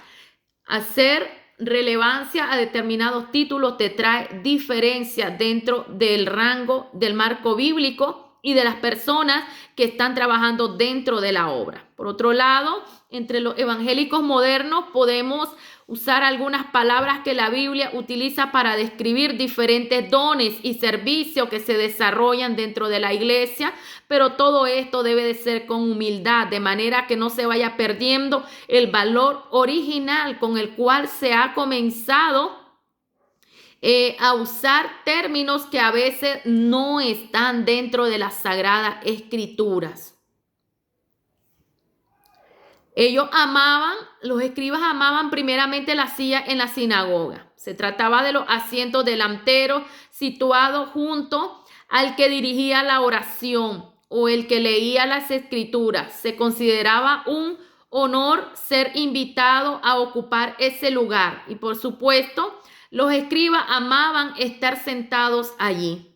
hacer relevancia a determinados títulos te trae diferencia dentro del rango del marco bíblico y de las personas que están trabajando dentro de la obra. Por otro lado, entre los evangélicos modernos podemos usar algunas palabras que la Biblia utiliza para describir diferentes dones y servicios que se desarrollan dentro de la iglesia, pero todo esto debe de ser con humildad, de manera que no se vaya perdiendo el valor original con el cual se ha comenzado a usar términos que a veces no están dentro de las Sagradas Escrituras. Los escribas amaban primeramente la silla en la sinagoga. Se trataba de los asientos delanteros situados junto al que dirigía la oración o el que leía las escrituras. Se consideraba un honor ser invitado a ocupar ese lugar. Y por supuesto, los escribas amaban estar sentados allí.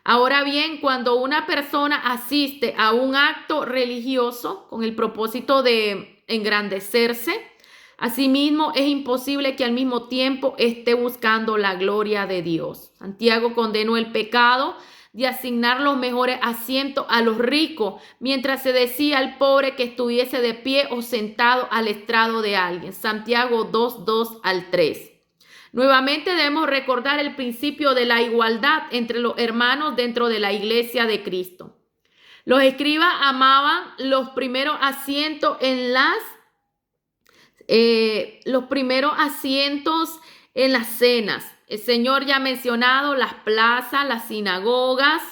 Ahora bien, cuando una persona asiste a un acto religioso con el propósito de engrandecerse, asimismo es imposible que al mismo tiempo esté buscando la gloria de Dios. Santiago condenó el pecado de asignar los mejores asientos a los ricos, mientras se decía al pobre que estuviese de pie o sentado al estrado de alguien. Santiago 2, 2-3. Nuevamente debemos recordar el principio de la igualdad entre los hermanos dentro de la iglesia de Cristo. Los escribas amaban los primeros asientos en las cenas. El Señor ya ha mencionado las plazas, las sinagogas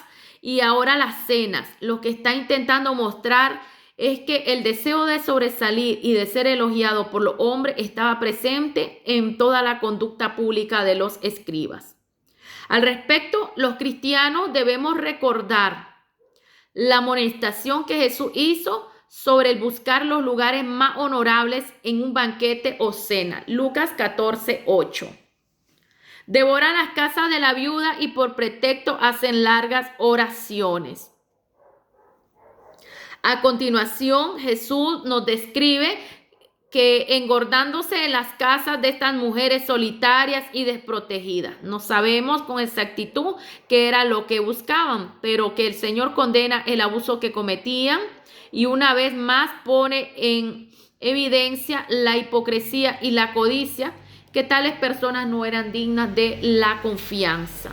y ahora las cenas. Lo que está intentando mostrar es que el deseo de sobresalir y de ser elogiado por los hombres estaba presente en toda la conducta pública de los escribas. Al respecto, los cristianos debemos recordar la amonestación que Jesús hizo sobre el buscar los lugares más honorables en un banquete o cena. Lucas 14:8. Devoran las casas de la viuda y por pretexto hacen largas oraciones. A continuación, Jesús nos describe que engordándose en las casas de estas mujeres solitarias y desprotegidas. No sabemos con exactitud qué era lo que buscaban, pero que el Señor condena el abuso que cometían y una vez más pone en evidencia la hipocresía y la codicia, que tales personas no eran dignas de la confianza.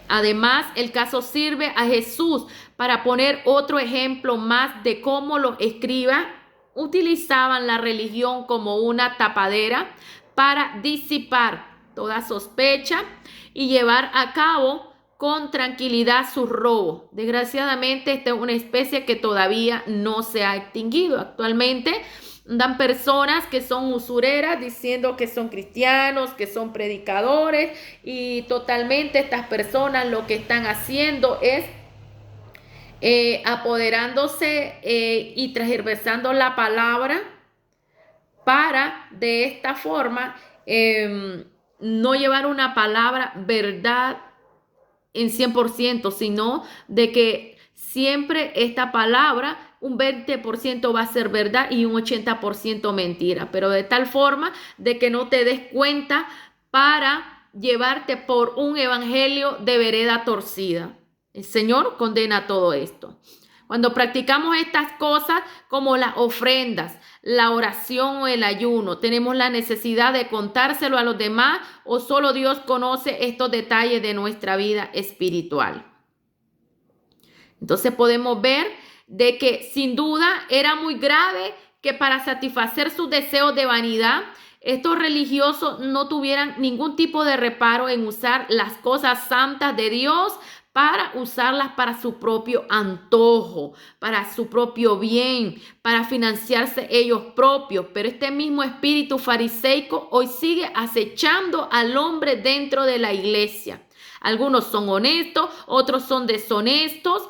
Además, el caso sirve a Jesús para poner otro ejemplo más de cómo los escribas utilizaban la religión como una tapadera para disipar toda sospecha y llevar a cabo con tranquilidad sus robos. Desgraciadamente, esta es una especie que todavía no se ha extinguido. Actualmente dan personas que son usureras diciendo que son cristianos, que son predicadores, y totalmente estas personas lo que están haciendo es apoderándose y transversando la palabra para de esta forma no llevar una palabra verdad en 100%, sino de que siempre esta palabra un 20% va a ser verdad y un 80% mentira, pero de tal forma de que no te des cuenta para llevarte por un evangelio de vereda torcida. El Señor condena todo esto. Cuando practicamos estas cosas como las ofrendas, la oración o el ayuno, tenemos la necesidad de contárselo a los demás o solo Dios conoce estos detalles de nuestra vida espiritual. Entonces podemos ver de que sin duda era muy grave que para satisfacer sus deseos de vanidad, estos religiosos no tuvieran ningún tipo de reparo en usar las cosas santas de Dios para usarlas para su propio antojo, para su propio bien, para financiarse ellos propios. Pero este mismo espíritu fariseico hoy sigue acechando al hombre dentro de la iglesia. Algunos son honestos, otros son deshonestos,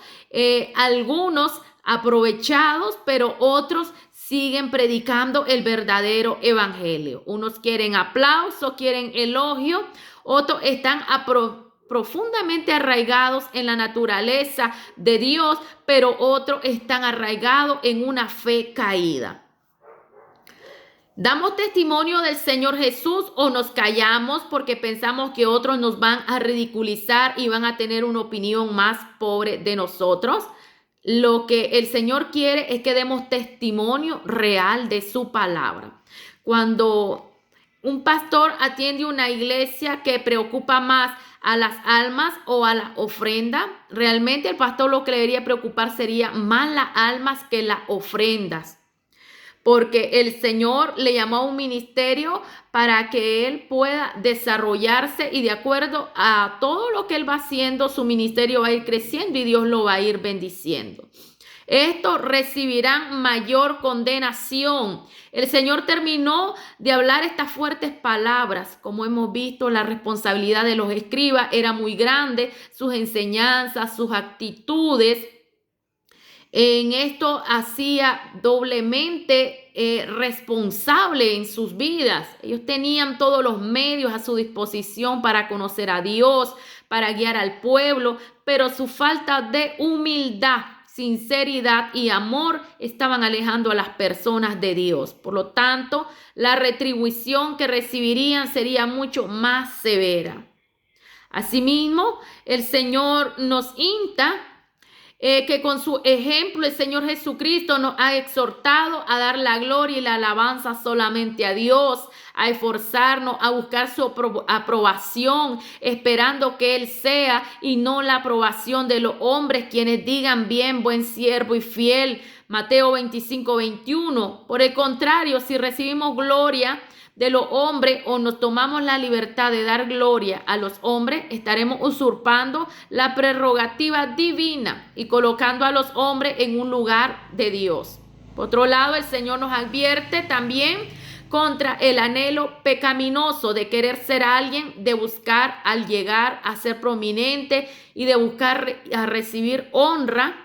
algunos aprovechados, pero otros siguen predicando el verdadero evangelio. Unos quieren aplauso, quieren elogio, otros están profundamente arraigados en la naturaleza de Dios, pero otros están arraigados en una fe caída. ¿Damos testimonio del Señor Jesús o nos callamos porque pensamos que otros nos van a ridiculizar y van a tener una opinión más pobre de nosotros? lo que el Señor quiere es que demos testimonio real de su palabra. Cuando un pastor atiende una iglesia que preocupa más a las almas o a la ofrenda, realmente el pastor lo que le debería preocupar sería más las almas que las ofrendas. Porque el Señor le llamó a un ministerio para que él pueda desarrollarse y de acuerdo a todo lo que él va haciendo, su ministerio va a ir creciendo y Dios lo va a ir bendiciendo. Estos recibirán mayor condenación. El Señor terminó de hablar estas fuertes palabras. Como hemos visto, la responsabilidad de los escribas era muy grande, sus enseñanzas, sus actitudes. En esto hacía doblemente responsable en sus vidas. Ellos tenían todos los medios a su disposición para conocer a Dios, para guiar al pueblo, pero su falta de humildad, sinceridad y amor estaban alejando a las personas de Dios. Por lo tanto, la retribución que recibirían sería mucho más severa. Asimismo, el Señor nos insta que con su ejemplo el Señor Jesucristo nos ha exhortado a dar la gloria y la alabanza solamente a Dios, a esforzarnos, a buscar su aprobación, esperando que Él sea y no la aprobación de los hombres, quienes digan bien, buen siervo y fiel. Mateo 25:21. Por el contrario, si recibimos gloria de los hombres o nos tomamos la libertad de dar gloria a los hombres, estaremos usurpando la prerrogativa divina y colocando a los hombres en un lugar de Dios. Por otro lado, el Señor nos advierte también contra el anhelo pecaminoso de querer ser alguien, de buscar al llegar a ser prominente y de buscar a recibir honra,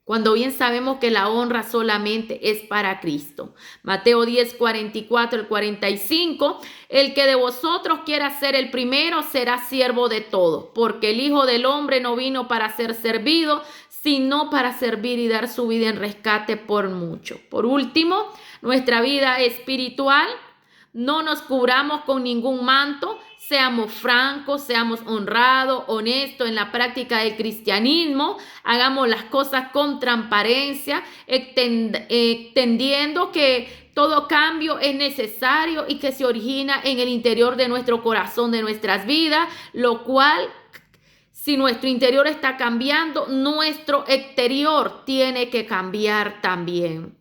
cuando bien sabemos que la honra solamente es para Cristo. Mateo 10:44-45, el que de vosotros quiera ser el primero será siervo de todos, porque el Hijo del Hombre no vino para ser servido, sino para servir y dar su vida en rescate por mucho. Por último, nuestra vida espiritual, no nos cubramos con ningún manto, seamos francos, seamos honrados, honestos en la práctica del cristianismo, hagamos las cosas con transparencia, entendiendo que todo cambio es necesario y que se origina en el interior de nuestro corazón, de nuestras vidas, lo cual, si nuestro interior está cambiando, nuestro exterior tiene que cambiar también.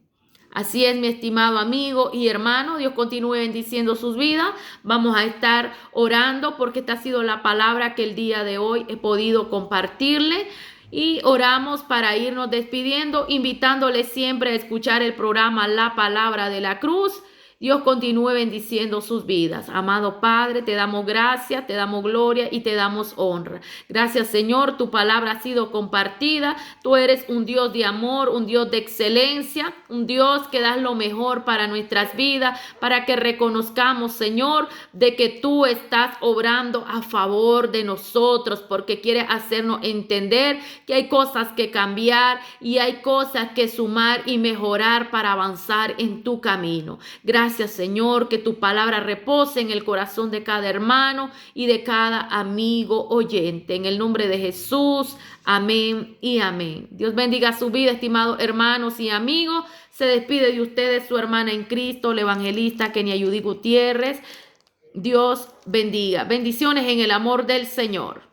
Así es, mi estimado amigo y hermano, Dios continúe bendiciendo sus vidas. Vamos a estar orando porque esta ha sido la palabra que el día de hoy he podido compartirle. Y oramos para irnos despidiendo, invitándole siempre a escuchar el programa La Palabra de la Cruz. Dios continúe bendiciendo sus vidas. Amado Padre, te damos gracias, te damos gloria y te damos honra. Gracias, Señor, tu palabra ha sido compartida. Tú eres un Dios de amor, un Dios de excelencia, un Dios que das lo mejor para nuestras vidas, para que reconozcamos, Señor, de que tú estás obrando a favor de nosotros, porque quieres hacernos entender que hay cosas que cambiar y hay cosas que sumar y mejorar para avanzar en tu camino. Gracias, Señor, que tu palabra repose en el corazón de cada hermano y de cada amigo oyente. En el nombre de Jesús, amén y amén. Dios bendiga su vida, estimados hermanos y amigos. Se despide de ustedes su hermana en Cristo, la evangelista Kenia Judy Gutiérrez. Dios bendiga. Bendiciones en el amor del Señor.